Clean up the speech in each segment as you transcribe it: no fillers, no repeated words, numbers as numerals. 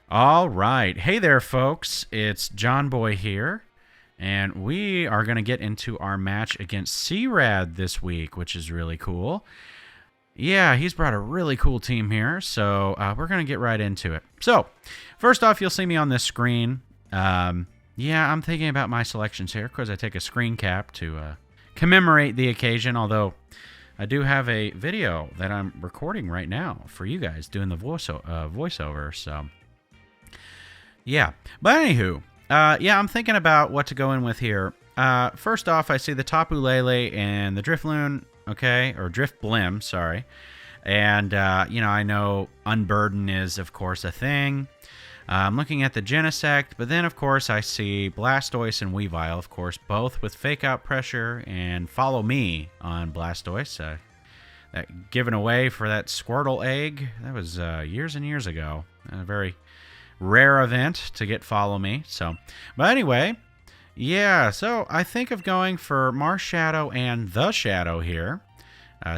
All right. Hey there, folks. It's John Boy here, and we are going to get into our match against C-Rad this week, which is really cool. Yeah, he's brought a really cool team here, so we're going to get right into it. So, first off, you'll see me on this screen. Yeah, I'm thinking about my selections here because I take a screen cap to commemorate the occasion, although I do have a video that I'm recording right now for you guys doing the voiceover, so... Yeah, but anywho, yeah, I'm thinking about what to go in with here. First off, I see the Tapu Lele and the Drifloon, okay, or Drifblim, sorry. And, you know, I know Unburden is, of course, a thing. I'm looking at the Genesect, but then, of course, I see Blastoise and Weavile, of course, both with Fake Out Pressure and Follow Me on Blastoise. That given away for that Squirtle egg, that was years and years ago. A very rare event to get Follow Me. So, but anyway, yeah, so I think of going for Marshadow and the Shadow here.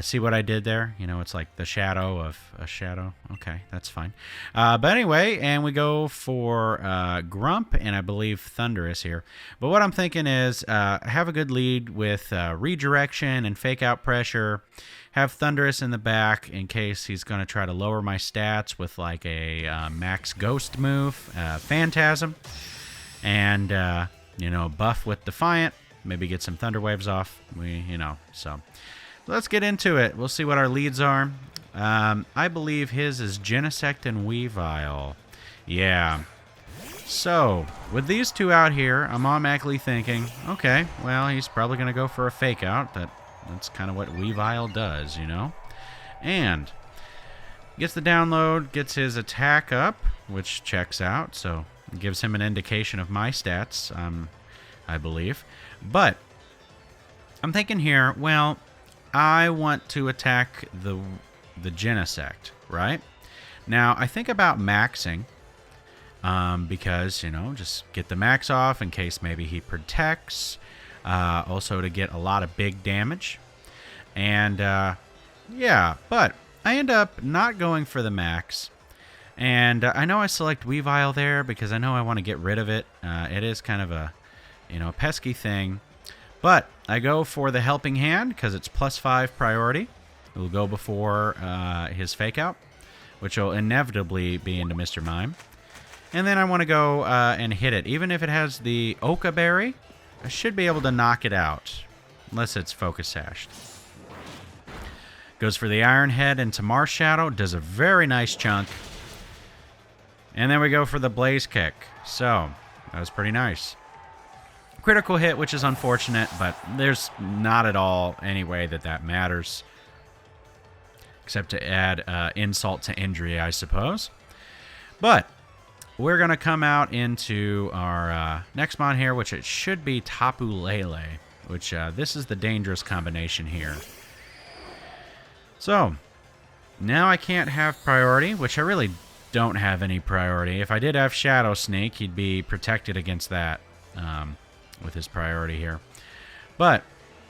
See what I did there? You know, it's like the shadow of a shadow. Okay, that's fine. But anyway, and we go for Grump and I believe Thundurus here. But what I'm thinking is have a good lead with Redirection and Fake Out Pressure. Have Thundurus in the back in case he's going to try to lower my stats with like a Max Ghost move, Phantasm. And, you know, buff with Defiant. Maybe get some Thunder Waves off. So... Let's get into it. We'll see what our leads are. I believe his is Genesect and Weavile. Yeah. So, with these two out here, I'm automatically thinking, okay, well, he's probably going to go for a Fake Out. That's kind of what Weavile does, you know? And gets the download, gets his attack up, which checks out, so it gives him an indication of my stats, I believe. But I'm thinking here, well, I want to attack the Genesect, right? Now, I think about maxing because, you know, just get the max off in case maybe he protects. Also to get a lot of big damage. And, yeah, but I end up not going for the max. And I know I select Weavile there because I know I want to get rid of it. It is kind of a, you know, pesky thing. But I go for the Helping Hand because it's +5 priority. It will go before his Fake Out, which will inevitably be into Mr. Mime. And then I want to go and hit it. Even if it has the Oka Berry, I should be able to knock it out, unless it's Focus Sashed. Goes for the Iron Head into Marshadow, does a very nice chunk. And then we go for the Blaze Kick. So, that was pretty nice. Critical hit, which is unfortunate, but there's not at all any way that matters. Except to add insult to injury, I suppose. But we're going to come out into our next mon here, which it should be Tapu Lele. Which, this is the dangerous combination here. So, now I can't have priority, which I really don't have any priority. If I did have Shadow Sneak, he'd be protected against that. With his priority here. But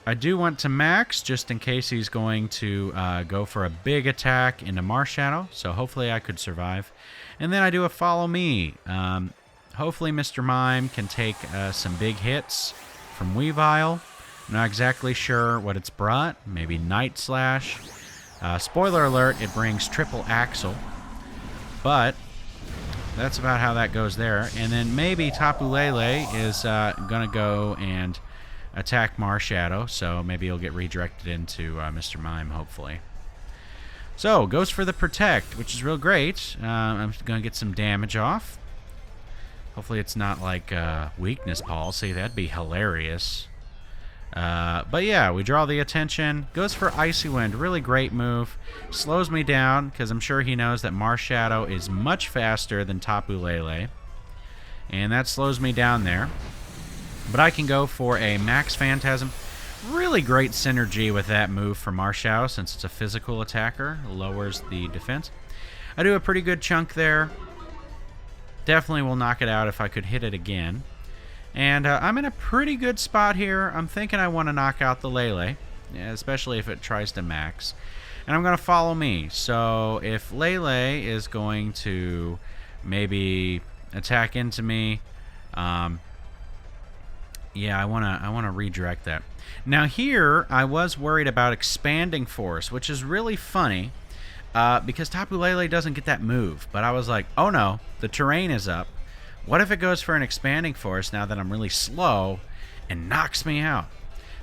I do want to max just in case he's going to go for a big attack into Marshadow. So hopefully I could survive. And then I do a Follow Me. Hopefully Mr. Mime can take some big hits from Weavile. I'm not exactly sure what it's brought. Maybe Night Slash. Spoiler alert, it brings Triple Axle. But that's about how that goes there. And then maybe Tapu Lele is going to go and attack Marshadow. So maybe he'll get redirected into Mr. Mime, hopefully. So, goes for the Protect, which is real great. I'm going to get some damage off. Hopefully it's not like Weakness Policy. That'd be hilarious. But yeah, we draw the attention. Goes for Icy Wind. Really great move. Slows me down because I'm sure he knows that Marshadow is much faster than Tapu Lele. And that slows me down there. But I can go for a Max Phantasm. Really great synergy with that move for Marshadow since it's a physical attacker. Lowers the defense. I do a pretty good chunk there. Definitely will knock it out if I could hit it again. And I'm in a pretty good spot here. I'm thinking I want to knock out the Lele, especially if it tries to max. And I'm going to follow me. So if Lele is going to maybe attack into me. Yeah, I wanna redirect that. Now here, I was worried about expanding force, which is really funny, because Tapu Lele doesn't get that move. But I was like, oh no, the terrain is up. What if it goes for an expanding force now that I'm really slow and knocks me out?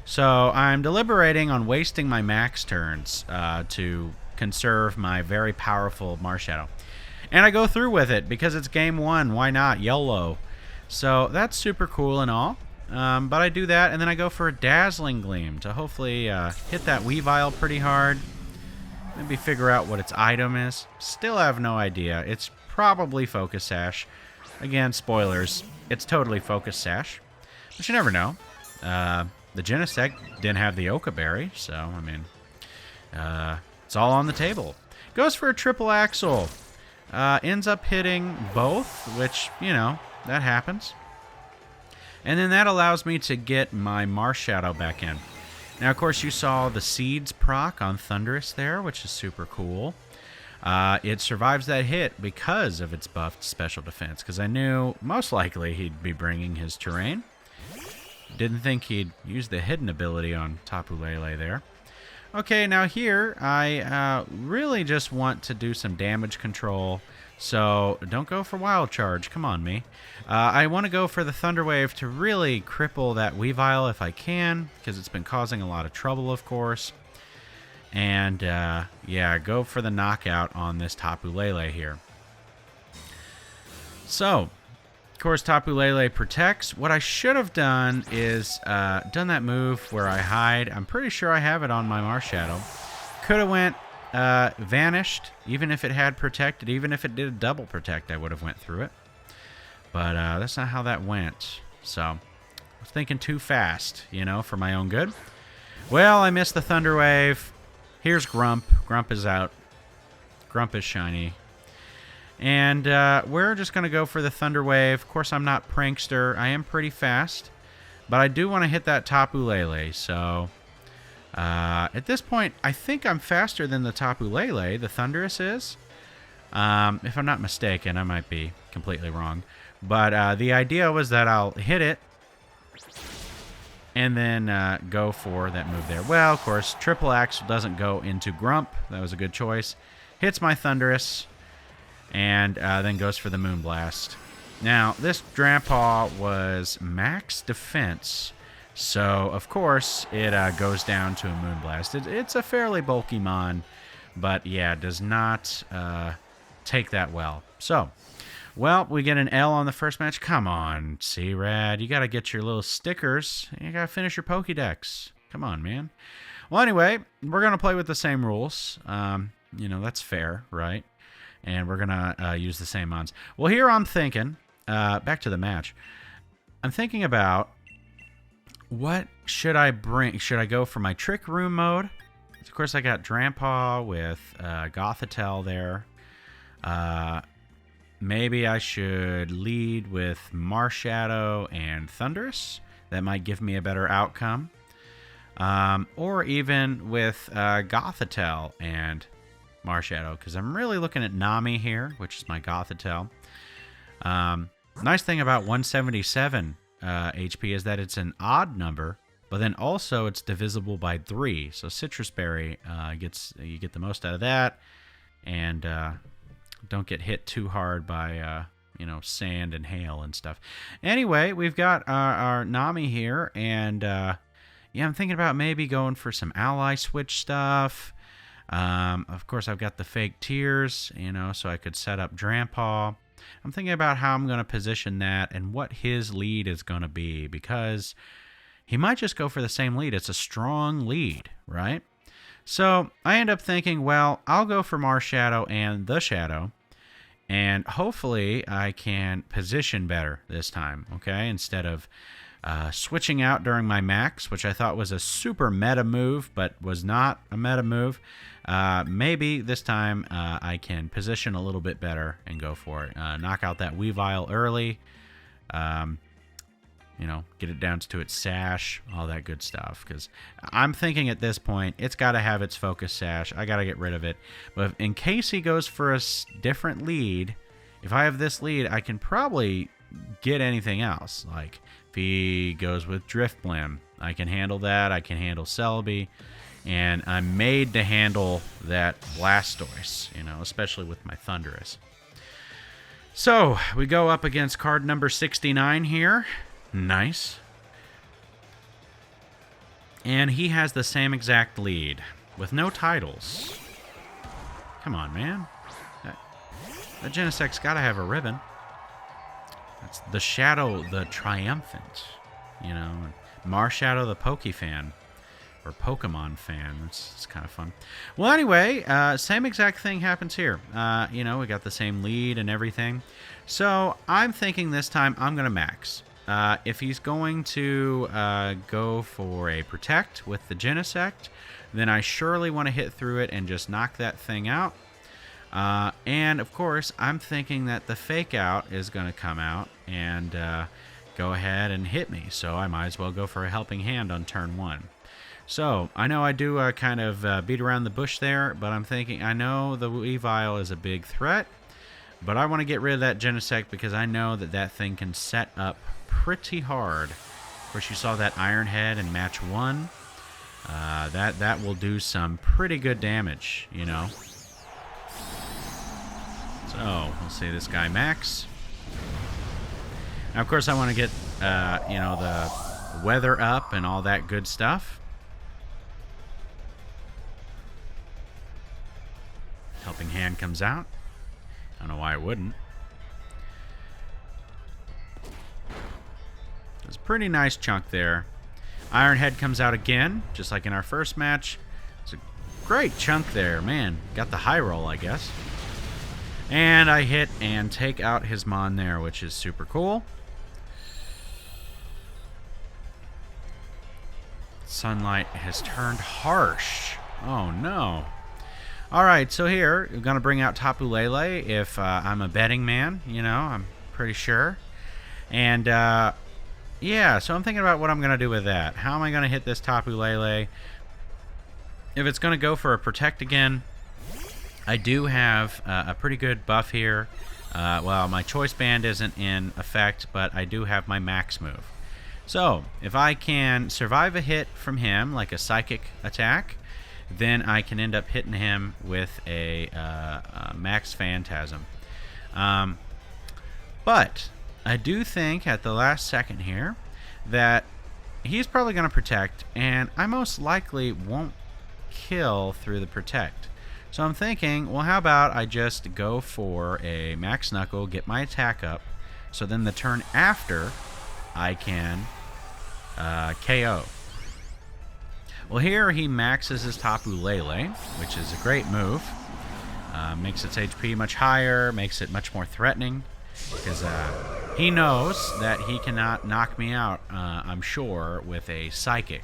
So I'm deliberating on wasting my max turns to conserve my very powerful Marshadow. And I go through with it because it's game 1. Why not? YOLO. So that's super cool and all. But I do that, and then I go for a Dazzling Gleam to hopefully hit that Weavile pretty hard. Maybe figure out what its item is. Still have no idea. It's probably Focus Sash. Again, spoilers. It's totally Focus Sash. But you never know. The Genesect didn't have the Oka Berry, so, I mean, it's all on the table. Goes for a Triple Axle. Ends up hitting both, which, you know, that happens. And then that allows me to get my Marshadow back in. Now, of course, you saw the Seeds proc on Thundurus there, which is super cool. It survives that hit because of its buffed special defense, because I knew most likely he'd be bringing his terrain. Didn't think he'd use the hidden ability on Tapu Lele there. Okay, now here, I really just want to do some damage control. So don't go for Wild Charge. Come on, me. I want to go for the Thunder Wave to really cripple that Weavile if I can, because it's been causing a lot of trouble, of course. And, yeah, go for the knockout on this Tapu Lele here. So, of course, Tapu Lele protects. What I should have done is done that move where I hide. I'm pretty sure I have it on my Marshadow. Could have went vanished, even if it had protected. Even if it did a double protect, I would have went through it. But that's not how that went. So, I was thinking too fast, you know, for my own good. Well, I missed the Thunder Wave. Here's Grump. Grump is out. Grump is shiny. And we're just going to go for the Thunder Wave. Of course, I'm not Prankster. I am pretty fast. But I do want to hit that Tapu Lele. So, at this point, I think I'm faster than the Tapu Lele. The Thundurus is. If I'm not mistaken, I might be completely wrong. But the idea was that I'll hit it. And then go for that move there. Well, of course, Triple Axle doesn't go into Grump. That was a good choice. Hits my Thundurus. And then goes for the Moonblast. Now, this Grandpa was max defense. So, of course, it goes down to a Moonblast. It's a fairly bulky mon. But, yeah, does not take that well. So, well, we get an L on the first match. Come on, C-Rad. You got to get your little stickers. You got to finish your Pokédex. Come on, man. Well, anyway, we're going to play with the same rules. You know, that's fair, right? And we're going to use the same mons. Well, here I'm thinking, back to the match. I'm thinking about what should I bring? Should I go for my Trick Room mode? Of course, I got Drampa with Gothitelle there. Maybe I should lead with Marshadow and Thundurus. That might give me a better outcome. Or even with Gothitelle and Marshadow, because I'm really looking at Nami here, which is my Gothitelle. Nice thing about 177 HP is that it's an odd number, but then also it's divisible by 3. So Citrus Berry you get the most out of that, and don't get hit too hard by you know, sand and hail and stuff. Anyway, we've got our Nami here, and yeah, I'm thinking about maybe going for some ally switch stuff. Of course, I've got the fake tears, you know, so I could set up Drampa. I'm thinking about how I'm going to position that and what his lead is going to be, because he might just go for the same lead. It's a strong lead, right? So I end up thinking, well, I'll go for Marshadow and the Shadow, and hopefully I can position better this time, okay? Instead of switching out during my max, which I thought was a super meta move, but was not a meta move. Maybe this time I can position a little bit better and go for it. Knock out that Weavile early. You know, get it down to its sash, all that good stuff. Because I'm thinking at this point, it's got to have its focus sash. I got to get rid of it. But in case he goes for a different lead, if I have this lead, I can probably get anything else. Like, if he goes with Driftblim, I can handle that. I can handle Celebi. And I'm made to handle that Blastoise, you know, especially with my Thundurus. So, we go up against card number 69 here. Nice. And he has the same exact lead, with no titles. Come on, man. That Genesect's got to have a ribbon. That's the Shadow, the Triumphant. You know, Marshadow, the Pokefan. Or Pokemon fan. It's kind of fun. Well, anyway, same exact thing happens here. You know, we got the same lead and everything. So I'm thinking this time I'm going to max. If he's going to go for a Protect with the Genesect, then I surely want to hit through it and just knock that thing out. And, of course, I'm thinking that the Fake Out is going to come out and go ahead and hit me. So I might as well go for a Helping Hand on turn 1. So, I know I do kind of beat around the bush there, but I'm thinking, I know the Weavile is a big threat, but I want to get rid of that Genesect because I know that that thing can set up pretty hard. Of course, you saw that Iron Head in match 1. That will do some pretty good damage, you know. So, we'll see this guy max. Now, of course, I want to get, you know, the weather up and all that good stuff. Helping Hand comes out. I don't know why it wouldn't. It's a pretty nice chunk there. Iron Head comes out again, just like in our first match. It's a great chunk there, man. Got the high roll, I guess. And I hit and take out his Mon there, which is super cool. Sunlight has turned harsh. Oh no. Alright, so here, we're going to bring out Tapu Lele if I'm a betting man, you know, I'm pretty sure. And, yeah, so I'm thinking about what I'm going to do with that. How am I going to hit this Tapu Lele? If it's going to go for a Protect again, I do have a pretty good buff here. Well, my Choice Band isn't in effect, but I do have my Max move. So, if I can survive a hit from him, like a Psychic attack, then I can end up hitting him with a Max Phantasm. But I do think at the last second here that he's probably going to Protect, and I most likely won't kill through the Protect. So I'm thinking, well, how about I just go for a Max Knuckle, get my attack up, so then the turn after I can KO. Well, here he maxes his Tapu Lele, which is a great move. Makes its HP much higher, makes it much more threatening, because he knows that he cannot knock me out, I'm sure, with a Psychic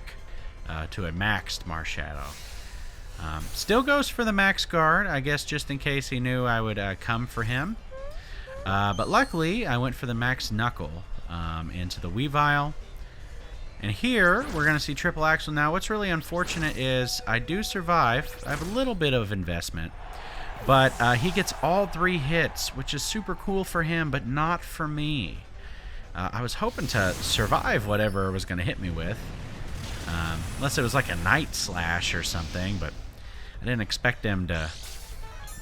to a maxed Marshadow. Still goes for the Max Guard, I guess just in case he knew I would come for him. But luckily, I went for the Max Knuckle into the Weavile. And here, we're going to see Triple Axle. Now, what's really unfortunate is I do survive. I have a little bit of investment. But he gets all 3 hits, which is super cool for him, but not for me. I was hoping to survive whatever it was going to hit me with. Unless it was like a Night Slash or something, but I didn't expect him to,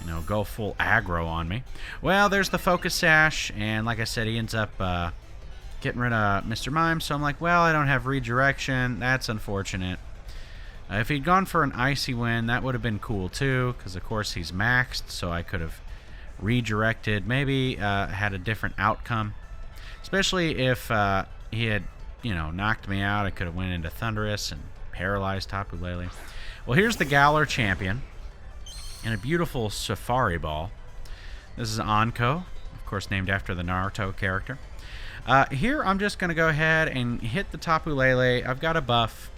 you know, go full aggro on me. Well, there's the Focus Sash, and like I said, he ends up getting rid of Mr. Mime, so I'm like, well, I don't have redirection. That's unfortunate. If he'd gone for an Icy Wind, that would have been cool too, because of course he's maxed, so I could have redirected, maybe had a different outcome. Especially if he had, you know, knocked me out, I could have went into Thundurus and paralyzed Tapu Lele. Well, here's the Galar Champion and a beautiful Safari Ball. This is Anko, of course named after the Naruto character. Here, I'm just going to go ahead and hit the Tapu Lele. I've got a buff.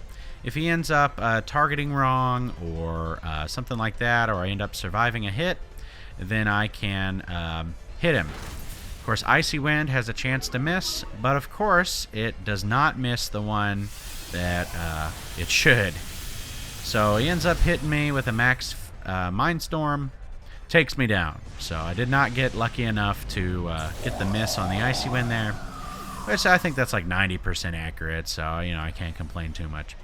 If he ends up targeting wrong or something like that, or I end up surviving a hit, then I can hit him. Of course, Icy Wind has a chance to miss, but of course, it does not miss the one that it should. So he ends up hitting me with a Max Mindstorm. takes me down. So I did not get lucky enough to get the miss on the Icy Wind there, which I think that's like 90% accurate, so, you know, I can't complain too much.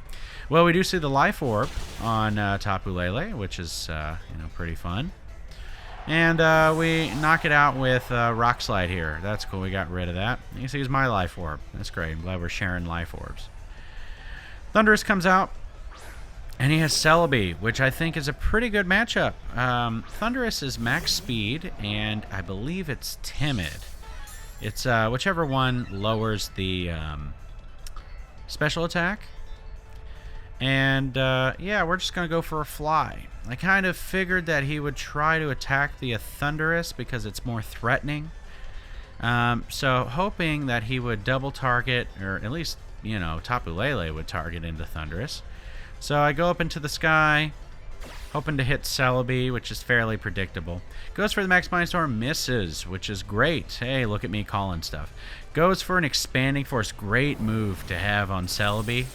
Well, we do see the Life Orb on Tapu Lele, which is, you know, pretty fun. And we knock it out with Rock Slide here. That's cool. We got rid of that. You can see it's my Life Orb. That's great. I'm glad we're sharing Life Orbs. Thundurus comes out, and he has Celebi, which I think is a pretty good matchup. Thundurus is max speed, and I believe it's timid. It's whichever one lowers the special attack. And, yeah, we're just going to go for a fly. I kind of figured that he would try to attack the Thundurus because it's more threatening. So hoping that he would double target, or at least, you know, Tapu Lele would target into Thundurus. So I go up into the sky, hoping to hit Celebi, which is fairly predictable. Goes for the Max Mindstorm, misses, which is great. Hey, look at me calling stuff. Goes for an Expanding Force. Great move to have on Celebi.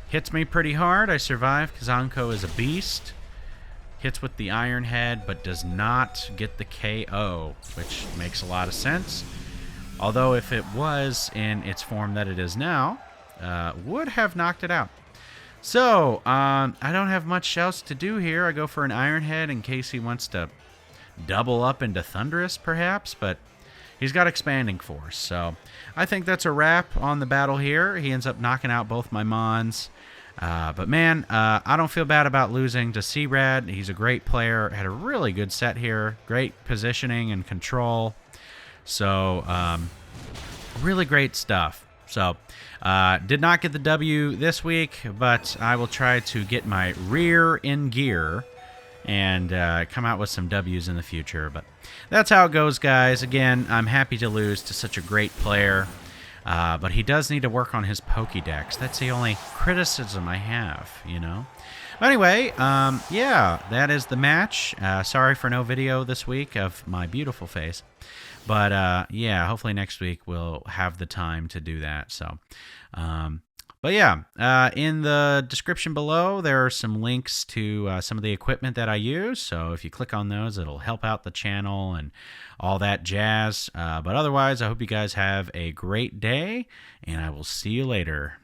Hits me pretty hard. I survive. Kazanko is a beast. Hits with the Iron Head, but does not get the KO, which makes a lot of sense. Although if it was in its form that it is now, would have knocked it out. So, I don't have much else to do here. I go for an Iron Head in case he wants to double up into Thundurus, perhaps, but he's got Expanding Force. So, I think that's a wrap on the battle here. He ends up knocking out both my Mons. But man, I don't feel bad about losing to C-Rad. He's a great player. Had a really good set here. Great positioning and control. So, really great stuff. So, did not get the W this week, but I will try to get my rear in gear and come out with some W's in the future. But that's how it goes, guys. Again, I'm happy to lose to such a great player. But he does need to work on his Pokédex. That's the only criticism I have, you know. But anyway, yeah, that is the match. Sorry for no video this week of my beautiful face. But, yeah, hopefully next week we'll have the time to do that. So, but yeah, in the description below, there are some links to some of the equipment that I use. So if you click on those, it'll help out the channel and all that jazz. But otherwise, I hope you guys have a great day, and I will see you later.